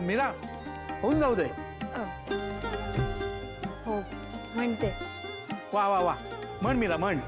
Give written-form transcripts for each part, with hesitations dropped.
मीरा होऊन जाऊ दे. हो म्हणते. वा वा वा म्हण मीरा म्हण.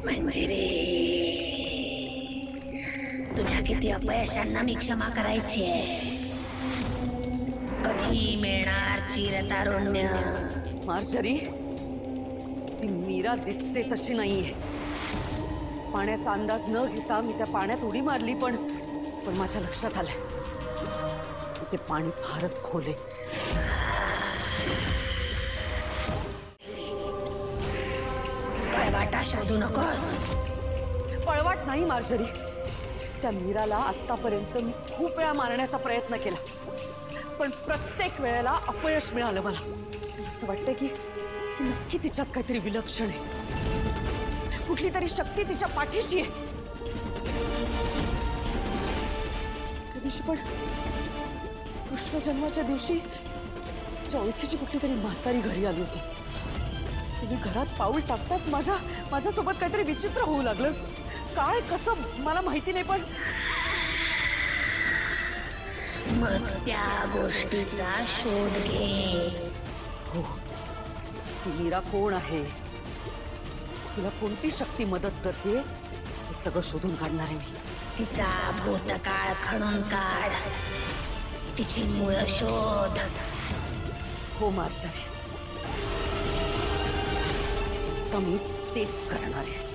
मंजिरी तुझ्या किती अपयशांना मी क्षमा करायची आहे. कधी मिळणार चिरतारुण्य. मार्जरी ती मीरा दिसते तशी नाहीये. पाण्याचा अंदाज न घेता मी त्या पाण्यात उडी मारली पण माझ्या लक्षात आलंय ते पाणी फारच खोल आहे. पळवाटा शोधू नकोस. पळवाट नाही मार्जरी. त्या मीराला आतापर्यंत मी खूप वेळा मारण्याचा प्रयत्न केला पण प्रत्येक वेळेला अपयश मिळालं. मला असं वाटतं की नक्की तिच्यात काहीतरी विलक्षण आहे. कुठली तरी शक्ती तिच्या पाठीशी आहे. त्या दिवशी पण कृष्ण जन्माच्या दिवशी तिच्या ओळखीची कुठली तरी म्हातारी घरी आली होती. तिने घरात पाऊल टाकताच माझ्यासोबत काहीतरी विचित्र होऊ लागलं. काय कसं मला माहिती नाही पण मग त्या गोष्टीचा शोध घे. हो ती मीरा कोण आहे तिला कोणती शक्ती मदत करते हे सगळं शोधून काढणार आहे मी. तिचा भूतकाळ खणून काढ. तिची मूळ शोध. हो मार्जरी आता मी तेच करणार आहे.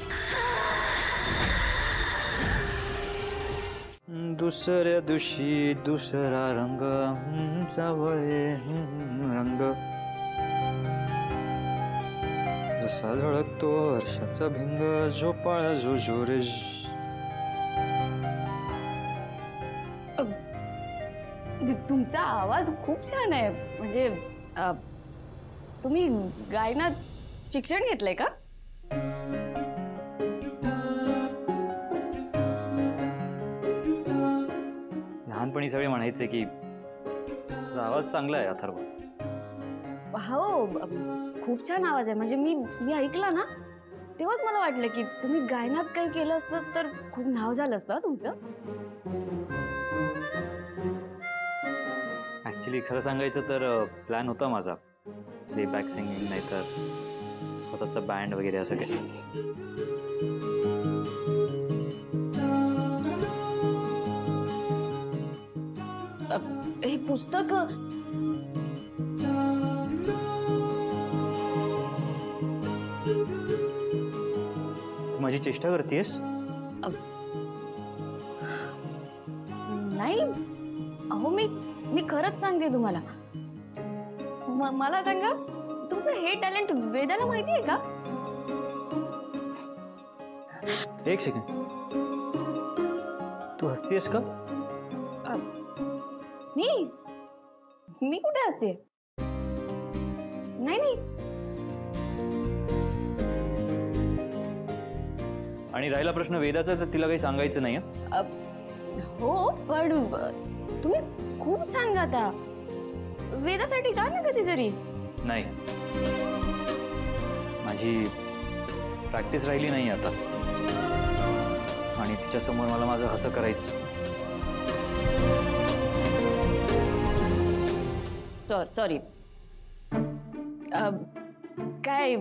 दुसऱ्या दिवशी दुसरा रंग सावळे रंग जसा झळकतो वर्षाचा भिंग झोपाळा जोजोरे. तुमचा आवाज खूप छान आहे. म्हणजे तुम्ही गायनात शिक्षण घेतलंय का? लहानपणी सगळे म्हणायचे की आवाज चांगला आहे अथर्व. हो खूप छान आवाज आहे. म्हणजे मी ऐकला ना तेव्हाच मला वाटलं की तुम्ही गायनात काही केलं असतं तर खूप नाव झालं असतं तुमचं. ऍक्च्युली खरं सांगायचं तर प्लॅन होता माझा प्लेबॅक सिंगिंग नाहीतर स्वतःचा बँड वगैरे असं काही. हे पुस्तक तू माझी चेष्टा करतेस? नाही अहो मी खरंच सांगते तुम्हाला. मला सांगा तुमचं हे टॅलेंट वेदाला माहिती आहे का? एक सेकंड, तू हसतेस का? मी कुठे असते? नाही. आणि राहिला प्रश्न वेदाचा, तर तिला काही सांगायचं नाही हं? हो पण तुम्ही खूप छान गाता. वेदासाठी गा ना कधीतरी. नाही, माझी प्रॅक्टिस राहिली नाही आता, आणि तिच्यासमोर मला माझं हसं करायचं. सॉरी. काय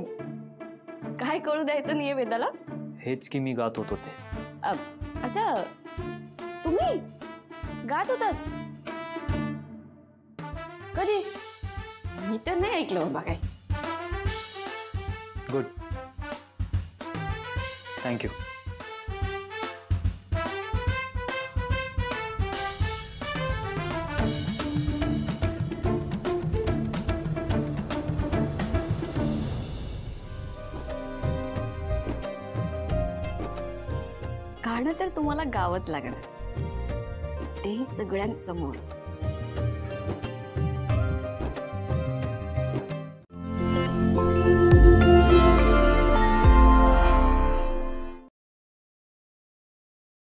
काय कळू द्यायचं नाहीये वेदाला? हेच की मी गात होतो ते. अच्छा, तुम्ही गात होतात? कधी? मी तर नाही ऐकलं बाबा काय. Good, thank you. गाणं तर तुम्हाला गावंच लागणार, तेही सगळ्यांसमोर.